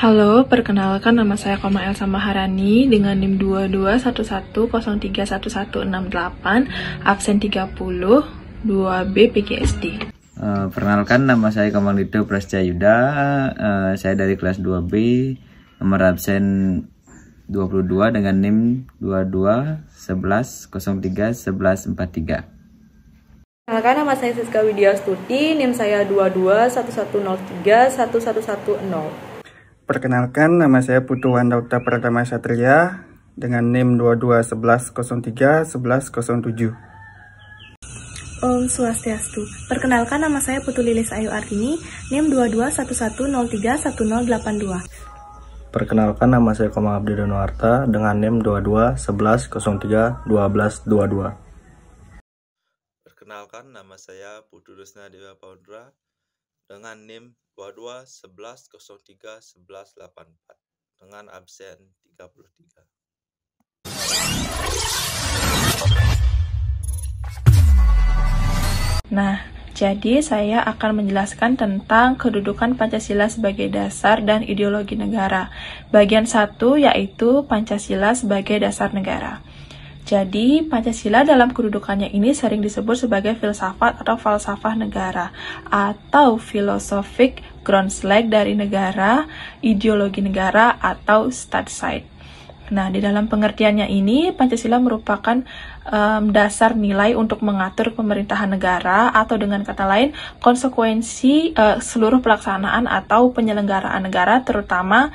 Halo, perkenalkan nama saya Koma Elsa Maharani dengan NIM 2211031168, absen 30, 2B PGSD. Perkenalkan, nama saya Kamalido Prasetya Yuda. Saya dari kelas 2B, nomor absen 22 dengan NIM 2211031143. Perkenalkan, nama saya Siska Widyastuti, NIM saya 2211031110. Perkenalkan, nama saya Putu Wandauta Pratama Satria dengan NIM 2211031107. Om Swastiastu. Perkenalkan, nama saya Putu Lilis Ayu Artini, NIM 2211031082. Perkenalkan, nama saya Koma Abdi Danuarta dengan NIM 2211031222. Perkenalkan, nama saya Putu Rusna Dewa Paundra dengan NIM 2211031184 dengan absen 33. Nah, jadi saya akan menjelaskan tentang kedudukan Pancasila sebagai dasar dan ideologi negara. Bagian 1 yaitu Pancasila sebagai dasar negara. Jadi, Pancasila dalam kedudukannya ini sering disebut sebagai filsafat atau falsafah negara, atau philosophic groundslag dari negara, ideologi negara, atau Staatsheid. Nah, di dalam pengertiannya ini, Pancasila merupakan dasar nilai untuk mengatur pemerintahan negara, atau dengan kata lain, konsekuensi seluruh pelaksanaan atau penyelenggaraan negara, terutama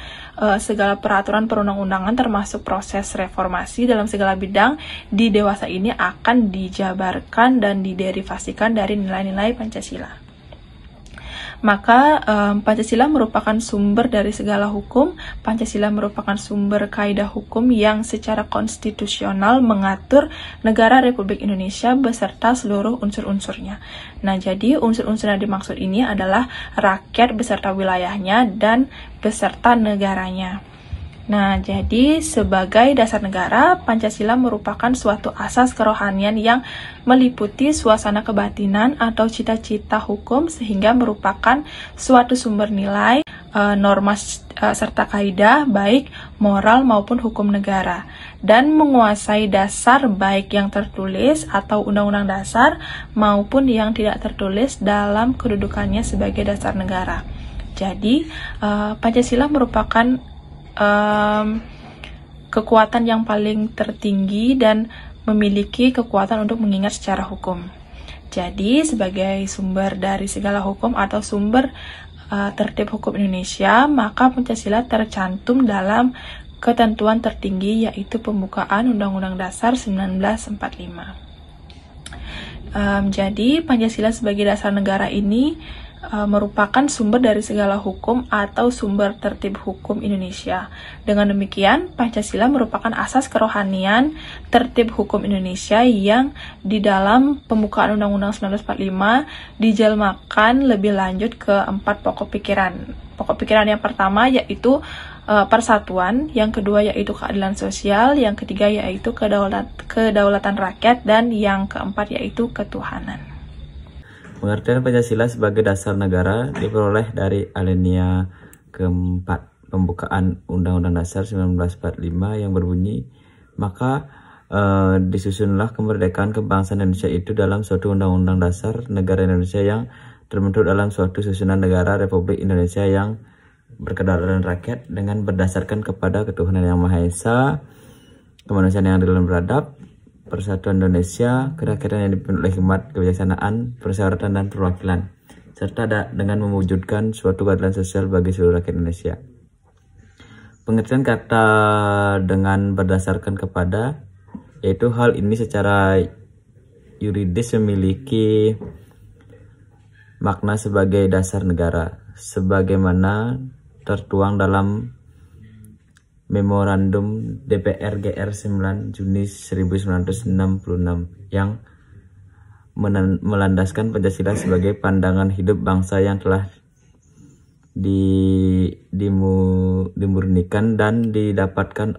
segala peraturan perundang-undangan termasuk proses reformasi dalam segala bidang di dewasa ini akan dijabarkan dan diderivasikan dari nilai-nilai Pancasila. Maka Pancasila merupakan sumber dari segala hukum. Pancasila merupakan sumber kaidah hukum yang secara konstitusional mengatur negara Republik Indonesia beserta seluruh unsur-unsurnya. Nah, jadi unsur-unsur yang dimaksud ini adalah rakyat beserta wilayahnya dan beserta negaranya. Nah, jadi sebagai dasar negara, Pancasila merupakan suatu asas kerohanian yang meliputi suasana kebatinan atau cita-cita hukum sehingga merupakan suatu sumber nilai, norma serta kaidah baik moral maupun hukum negara dan menguasai dasar baik yang tertulis atau undang-undang dasar maupun yang tidak tertulis dalam kedudukannya sebagai dasar negara. Jadi, Pancasila merupakan kekuatan yang paling tertinggi dan memiliki kekuatan untuk mengingat secara hukum. Jadi, sebagai sumber dari segala hukum atau sumber tertib hukum Indonesia, maka Pancasila tercantum dalam ketentuan tertinggi yaitu pembukaan Undang-Undang Dasar 1945. Jadi, Pancasila sebagai dasar negara ini merupakan sumber dari segala hukum atau sumber tertib hukum Indonesia. Dengan demikian, Pancasila merupakan asas kerohanian tertib hukum Indonesia yang di dalam pembukaan Undang-Undang 1945 dijelmakan lebih lanjut ke 4 pokok pikiran. Pokok pikiran yang pertama yaitu persatuan, yang kedua yaitu keadilan sosial, yang ketiga yaitu kedaulatan rakyat, dan yang keempat yaitu ketuhanan. Pengertian Pancasila sebagai dasar negara diperoleh dari alinea keempat pembukaan Undang-Undang Dasar 1945 yang berbunyi, maka disusunlah kemerdekaan kebangsaan Indonesia itu dalam suatu Undang-Undang Dasar Negara Indonesia yang terbentuk dalam suatu susunan negara Republik Indonesia yang berkedaulatan rakyat dengan berdasarkan kepada ketuhanan yang Maha Esa, kemanusiaan yang adil dan beradab, persatuan Indonesia, kerakyatan yang dipimpin oleh hikmat, kebijaksanaan, persahabatan dan perwakilan, serta dengan mewujudkan suatu keadilan sosial bagi seluruh rakyat Indonesia. Pengertian kata dengan berdasarkan kepada, yaitu hal ini secara yuridis memiliki makna sebagai dasar negara, sebagaimana tertuang dalam Memorandum DPR GR 9 Juni 1966 yang melandaskan Pancasila sebagai pandangan hidup bangsa yang telah dimurnikan dan didapatkan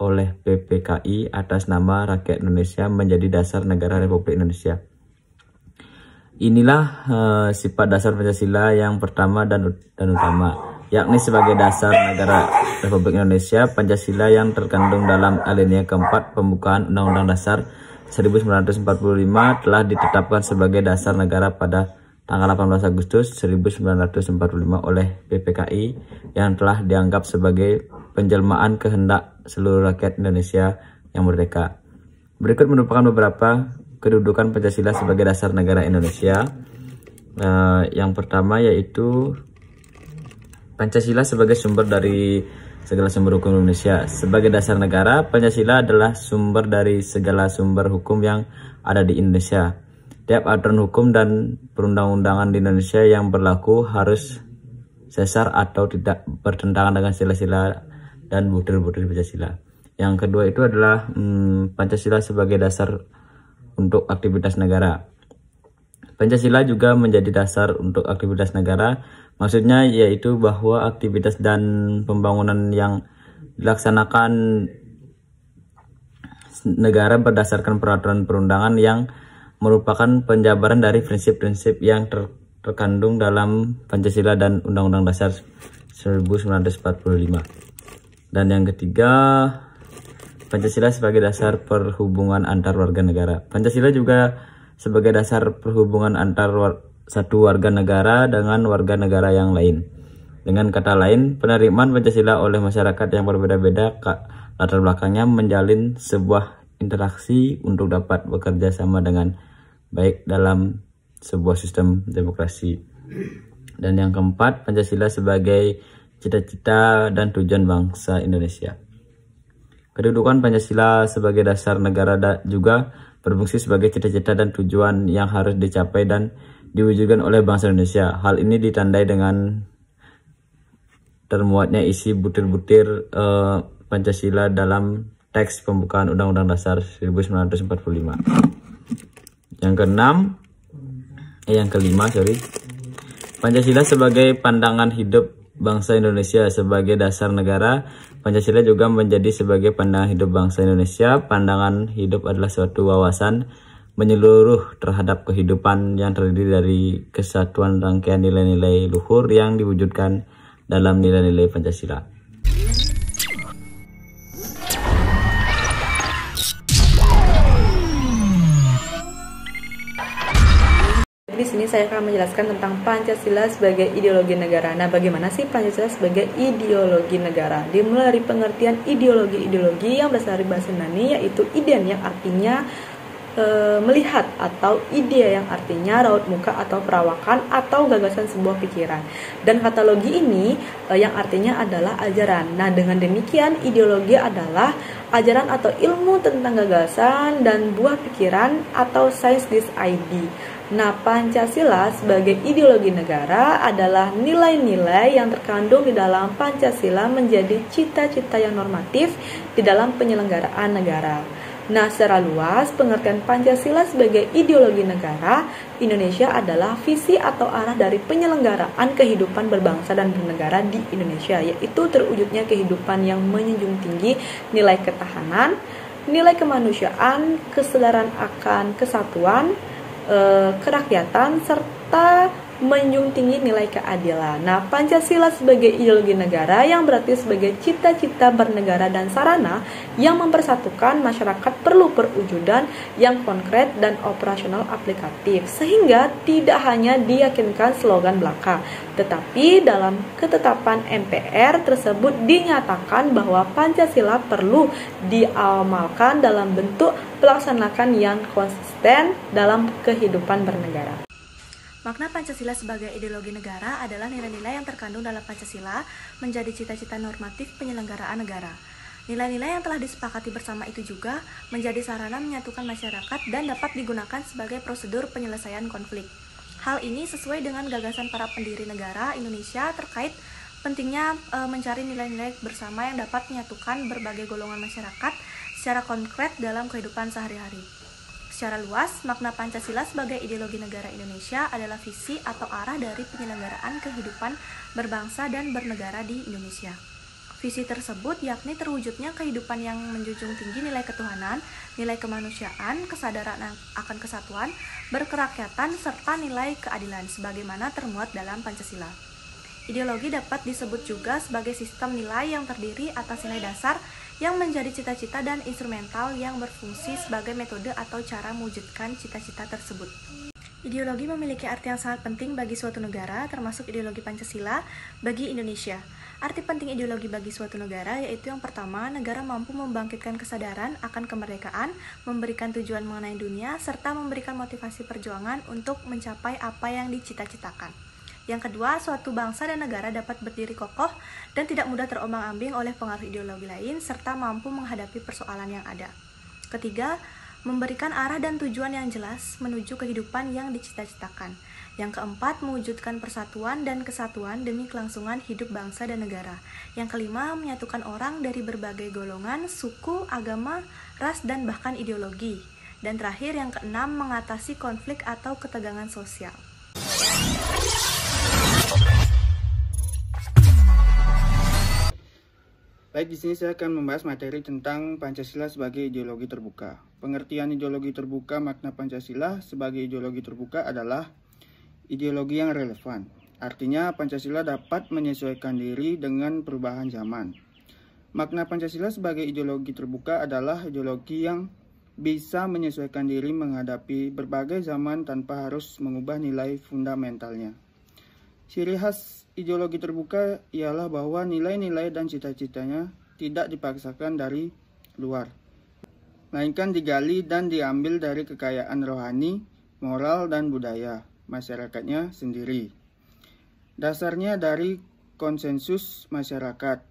oleh PPKI atas nama rakyat Indonesia menjadi dasar negara Republik Indonesia. Inilah sifat dasar Pancasila yang pertama dan utama, yakni sebagai dasar negara Republik Indonesia. Pancasila yang terkandung dalam alinea keempat pembukaan Undang-Undang Dasar 1945 telah ditetapkan sebagai dasar negara pada tanggal 18 Agustus 1945 oleh PPKI yang telah dianggap sebagai penjelmaan kehendak seluruh rakyat Indonesia yang merdeka. Berikut merupakan beberapa kedudukan Pancasila sebagai dasar negara Indonesia. Yang pertama yaitu Pancasila sebagai sumber dari segala sumber hukum Indonesia. Sebagai dasar negara, Pancasila adalah sumber dari segala sumber hukum yang ada di Indonesia. Tiap aturan hukum dan perundang-undangan di Indonesia yang berlaku harus sesar atau tidak bertentangan dengan sila-sila dan butir-butir Pancasila. Yang kedua itu adalah Pancasila sebagai dasar untuk aktivitas negara. Pancasila juga menjadi dasar untuk aktivitas negara. Maksudnya yaitu bahwa aktivitas dan pembangunan yang dilaksanakan negara berdasarkan peraturan perundangan yang merupakan penjabaran dari prinsip-prinsip yang terkandung dalam Pancasila dan Undang-Undang Dasar 1945. Dan yang ketiga, Pancasila sebagai dasar perhubungan antar warga negara. Pancasila juga sebagai dasar perhubungan antar satu warga negara dengan warga negara yang lain. Dengan kata lain, penerimaan Pancasila oleh masyarakat yang berbeda-beda latar belakangnya menjalin sebuah interaksi untuk dapat bekerja sama dengan baik dalam sebuah sistem demokrasi. Dan yang keempat, Pancasila sebagai cita-cita dan tujuan bangsa Indonesia. Kedudukan Pancasila sebagai dasar negara juga berfungsi sebagai cita-cita dan tujuan yang harus dicapai dan diwujudkan oleh bangsa Indonesia. Hal ini ditandai dengan termuatnya isi butir-butir Pancasila dalam teks pembukaan Undang-Undang Dasar 1945. Yang kelima, Pancasila sebagai pandangan hidup bangsa Indonesia. Sebagai dasar negara, Pancasila juga menjadi sebagai pandangan hidup bangsa Indonesia. Pandangan hidup adalah suatu wawasan menyeluruh terhadap kehidupan yang terdiri dari kesatuan rangkaian nilai-nilai luhur yang diwujudkan dalam nilai-nilai Pancasila. Di sini saya akan menjelaskan tentang Pancasila sebagai ideologi negara. Nah, bagaimana sih Pancasila sebagai ideologi negara? Dimulai dari pengertian ideologi yang berasal dari bahasa Yunani, yaitu iden yang artinya melihat, atau ide yang artinya raut muka atau perawakan atau gagasan sebuah pikiran. Dan kata logi ini yang artinya adalah ajaran. Nah, dengan demikian ideologi adalah ajaran atau ilmu tentang gagasan dan buah pikiran atau science this ID. Nah, Pancasila sebagai ideologi negara adalah nilai-nilai yang terkandung di dalam Pancasila menjadi cita-cita yang normatif di dalam penyelenggaraan negara. Nah, secara luas, pengertian Pancasila sebagai ideologi negara Indonesia adalah visi atau arah dari penyelenggaraan kehidupan berbangsa dan bernegara di Indonesia, yaitu terwujudnya kehidupan yang menjunjung tinggi nilai ketahanan, nilai kemanusiaan, kesadaran akan kesatuan, kerakyatan, serta menjunjung tinggi nilai keadilan. Nah, Pancasila sebagai ideologi negara yang berarti sebagai cita-cita bernegara dan sarana yang mempersatukan masyarakat perlu perwujudan yang konkret dan operasional aplikatif, sehingga tidak hanya diyakinkan slogan belaka, tetapi dalam ketetapan MPR tersebut dinyatakan bahwa Pancasila perlu diamalkan dalam bentuk pelaksanaan yang konsisten dalam kehidupan bernegara. Makna Pancasila sebagai ideologi negara adalah nilai-nilai yang terkandung dalam Pancasila menjadi cita-cita normatif penyelenggaraan negara. Nilai-nilai yang telah disepakati bersama itu juga menjadi sarana menyatukan masyarakat dan dapat digunakan sebagai prosedur penyelesaian konflik. Hal ini sesuai dengan gagasan para pendiri negara Indonesia terkait pentingnya mencari nilai-nilai bersama yang dapat menyatukan berbagai golongan masyarakat secara konkret dalam kehidupan sehari-hari. Secara luas, makna Pancasila sebagai ideologi negara Indonesia adalah visi atau arah dari penyelenggaraan kehidupan berbangsa dan bernegara di Indonesia. Visi tersebut yakni terwujudnya kehidupan yang menjunjung tinggi nilai ketuhanan, nilai kemanusiaan, kesadaran akan kesatuan, berkerakyatan, serta nilai keadilan sebagaimana termuat dalam Pancasila. Ideologi dapat disebut juga sebagai sistem nilai yang terdiri atas nilai dasar yang menjadi cita-cita dan instrumental yang berfungsi sebagai metode atau cara mewujudkan cita-cita tersebut. Ideologi memiliki arti yang sangat penting bagi suatu negara, termasuk ideologi Pancasila bagi Indonesia. Arti penting ideologi bagi suatu negara yaitu yang pertama, negara mampu membangkitkan kesadaran akan kemerdekaan, memberikan tujuan mengenai dunia, serta memberikan motivasi perjuangan untuk mencapai apa yang dicita-citakan. Yang kedua, suatu bangsa dan negara dapat berdiri kokoh dan tidak mudah terombang-ambing oleh pengaruh ideologi lain, serta mampu menghadapi persoalan yang ada. Ketiga, memberikan arah dan tujuan yang jelas menuju kehidupan yang dicita-citakan. Yang keempat, mewujudkan persatuan dan kesatuan demi kelangsungan hidup bangsa dan negara. Yang kelima, menyatukan orang dari berbagai golongan, suku, agama, ras, dan bahkan ideologi. Dan terakhir, yang keenam, mengatasi konflik atau ketegangan sosial. Baik, di sini saya akan membahas materi tentang Pancasila sebagai ideologi terbuka. Pengertian ideologi terbuka, makna Pancasila sebagai ideologi terbuka adalah ideologi yang relevan. Artinya, Pancasila dapat menyesuaikan diri dengan perubahan zaman. Makna Pancasila sebagai ideologi terbuka adalah ideologi yang bisa menyesuaikan diri menghadapi berbagai zaman tanpa harus mengubah nilai fundamentalnya. Ciri khas ideologi terbuka ialah bahwa nilai-nilai dan cita-citanya tidak dipaksakan dari luar, melainkan digali dan diambil dari kekayaan rohani, moral, dan budaya masyarakatnya sendiri. Dasarnya dari konsensus masyarakat,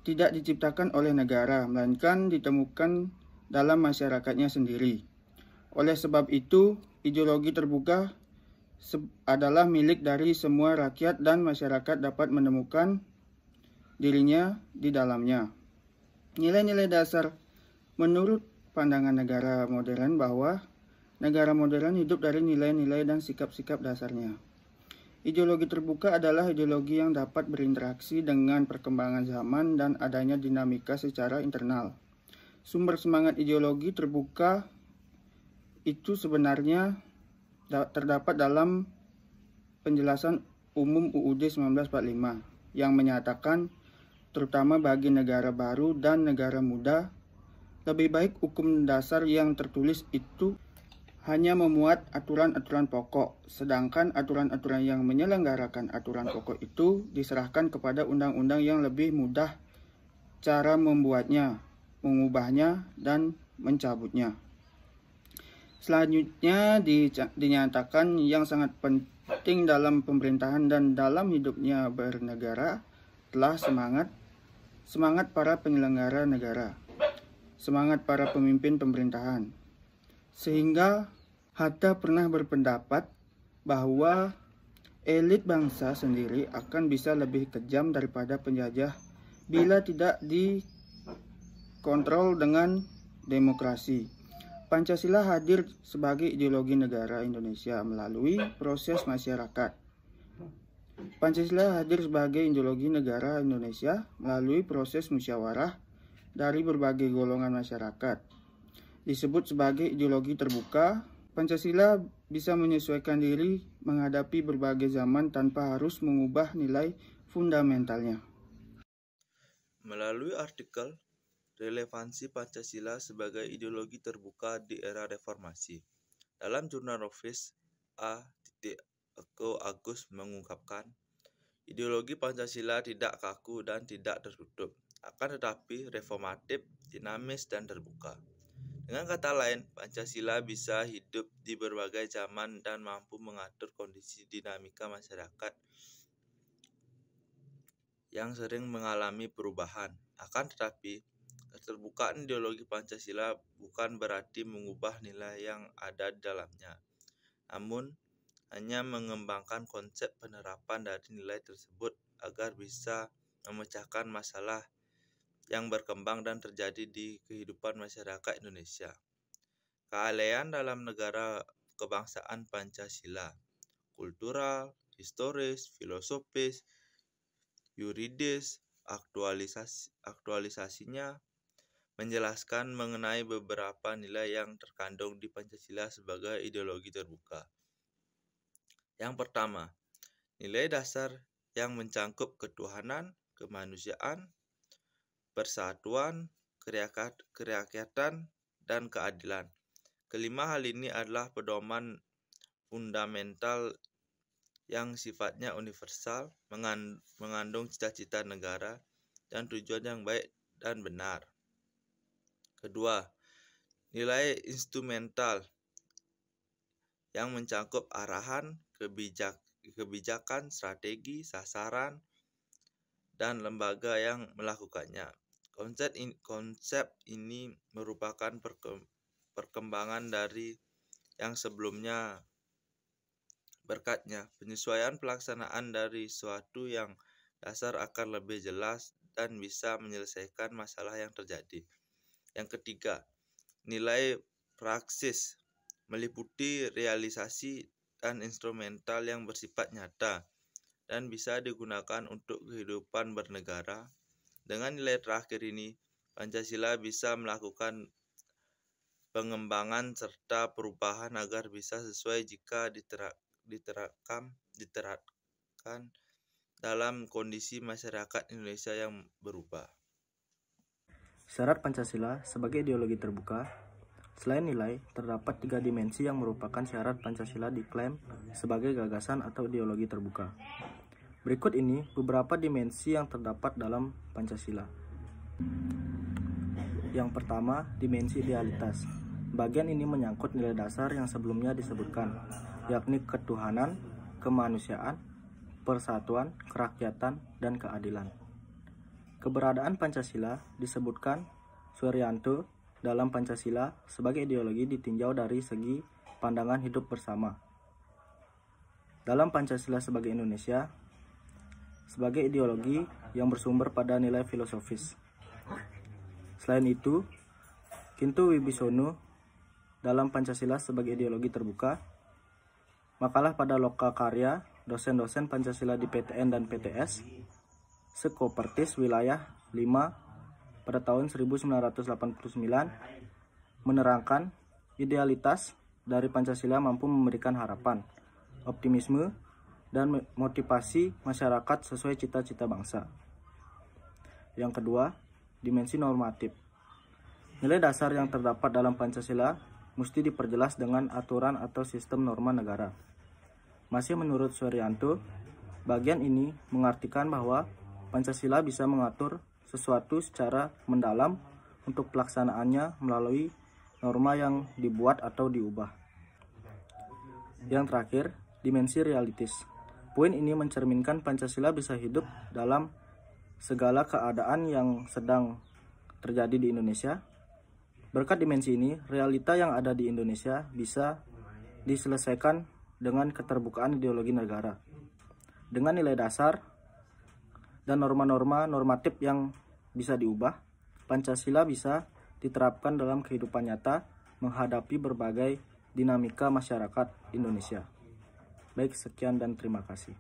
tidak diciptakan oleh negara, melainkan ditemukan dalam masyarakatnya sendiri. Oleh sebab itu, ideologi terbuka adalah milik dari semua rakyat dan masyarakat dapat menemukan dirinya di dalamnya. Nilai-nilai dasar menurut pandangan negara modern bahwa negara modern hidup dari nilai-nilai dan sikap-sikap dasarnya. Ideologi terbuka adalah ideologi yang dapat berinteraksi dengan perkembangan zaman dan adanya dinamika secara internal. Sumber semangat ideologi terbuka itu sebenarnya terdapat dalam penjelasan umum UUD 1945 yang menyatakan terutama bagi negara baru dan negara muda, lebih baik hukum dasar yang tertulis itu hanya memuat aturan-aturan pokok, sedangkan aturan-aturan yang menyelenggarakan aturan pokok itu diserahkan kepada undang-undang yang lebih mudah cara membuatnya, mengubahnya, dan mencabutnya. Selanjutnya dinyatakan yang sangat penting dalam pemerintahan dan dalam hidupnya bernegara telah semangat para penyelenggara negara, semangat para pemimpin pemerintahan. Sehingga Hatta pernah berpendapat bahwa elit bangsa sendiri akan bisa lebih kejam daripada penjajah bila tidak dikontrol dengan demokrasi. Pancasila hadir sebagai ideologi negara Indonesia melalui proses masyarakat. Pancasila hadir sebagai ideologi negara Indonesia melalui proses musyawarah dari berbagai golongan masyarakat. Disebut sebagai ideologi terbuka, Pancasila bisa menyesuaikan diri menghadapi berbagai zaman tanpa harus mengubah nilai fundamentalnya. Melalui artikel Relevansi Pancasila sebagai ideologi terbuka di era reformasi, dalam jurnal Rofis A. Eko Agus mengungkapkan, ideologi Pancasila tidak kaku dan tidak tertutup, akan tetapi reformatif, dinamis, dan terbuka. Dengan kata lain, Pancasila bisa hidup di berbagai zaman dan mampu mengatur kondisi dinamika masyarakat yang sering mengalami perubahan. Akan tetapi, keterbukaan ideologi Pancasila bukan berarti mengubah nilai yang ada di dalamnya, namun hanya mengembangkan konsep penerapan dari nilai tersebut agar bisa memecahkan masalah yang berkembang dan terjadi di kehidupan masyarakat Indonesia. Keahlian dalam negara kebangsaan Pancasila, kultural, historis, filosofis, yuridis, aktualisasinya menjelaskan mengenai beberapa nilai yang terkandung di Pancasila sebagai ideologi terbuka. Yang pertama, nilai dasar yang mencangkup ketuhanan, kemanusiaan, persatuan, kerakyatan, dan keadilan. Kelima hal ini adalah pedoman fundamental yang sifatnya universal, mengandung cita-cita negara dan tujuan yang baik dan benar. Kedua, nilai instrumental yang mencangkup arahan, kebijakan, strategi, sasaran, dan lembaga yang melakukannya. Konsep ini merupakan perkembangan dari yang sebelumnya. Berkatnya, penyesuaian pelaksanaan dari suatu yang dasar akan lebih jelas dan bisa menyelesaikan masalah yang terjadi. Yang ketiga, nilai praksis meliputi realisasi dan instrumental yang bersifat nyata dan bisa digunakan untuk kehidupan bernegara. Dengan nilai terakhir ini, Pancasila bisa melakukan pengembangan serta perubahan agar bisa sesuai jika diterapkan dalam kondisi masyarakat Indonesia yang berubah. Syarat Pancasila sebagai ideologi terbuka. Selain nilai, terdapat 3 dimensi yang merupakan syarat Pancasila diklaim sebagai gagasan atau ideologi terbuka. Berikut ini beberapa dimensi yang terdapat dalam Pancasila. Yang pertama, dimensi idealitas. Bagian ini menyangkut nilai dasar yang sebelumnya disebutkan, yakni ketuhanan, kemanusiaan, persatuan, kerakyatan, dan keadilan. Keberadaan Pancasila disebutkan Suharyanto dalam Pancasila sebagai ideologi ditinjau dari segi pandangan hidup bersama. Dalam Pancasila sebagai Indonesia, sebagai ideologi yang bersumber pada nilai filosofis. Selain itu, Kintu Wibisono dalam Pancasila sebagai ideologi terbuka, makalah pada Lokakarya, dosen-dosen Pancasila di PTN dan PTS, Sekopertis Wilayah 5 pada tahun 1989, menerangkan idealitas dari Pancasila mampu memberikan harapan, optimisme, dan motivasi masyarakat sesuai cita-cita bangsa. Yang kedua, dimensi normatif. Nilai dasar yang terdapat dalam Pancasila mesti diperjelas dengan aturan atau sistem norma negara. Masih menurut Suharyanto, bagian ini mengartikan bahwa Pancasila bisa mengatur sesuatu secara mendalam untuk pelaksanaannya melalui norma yang dibuat atau diubah. Yang terakhir, dimensi realitis. Poin ini mencerminkan Pancasila bisa hidup dalam segala keadaan yang sedang terjadi di Indonesia. Berkat dimensi ini, realita yang ada di Indonesia bisa diselesaikan dengan keterbukaan ideologi negara. Dengan nilai dasar dan norma-norma normatif yang bisa diubah, Pancasila bisa diterapkan dalam kehidupan nyata menghadapi berbagai dinamika masyarakat Indonesia. Baik, sekian dan terima kasih.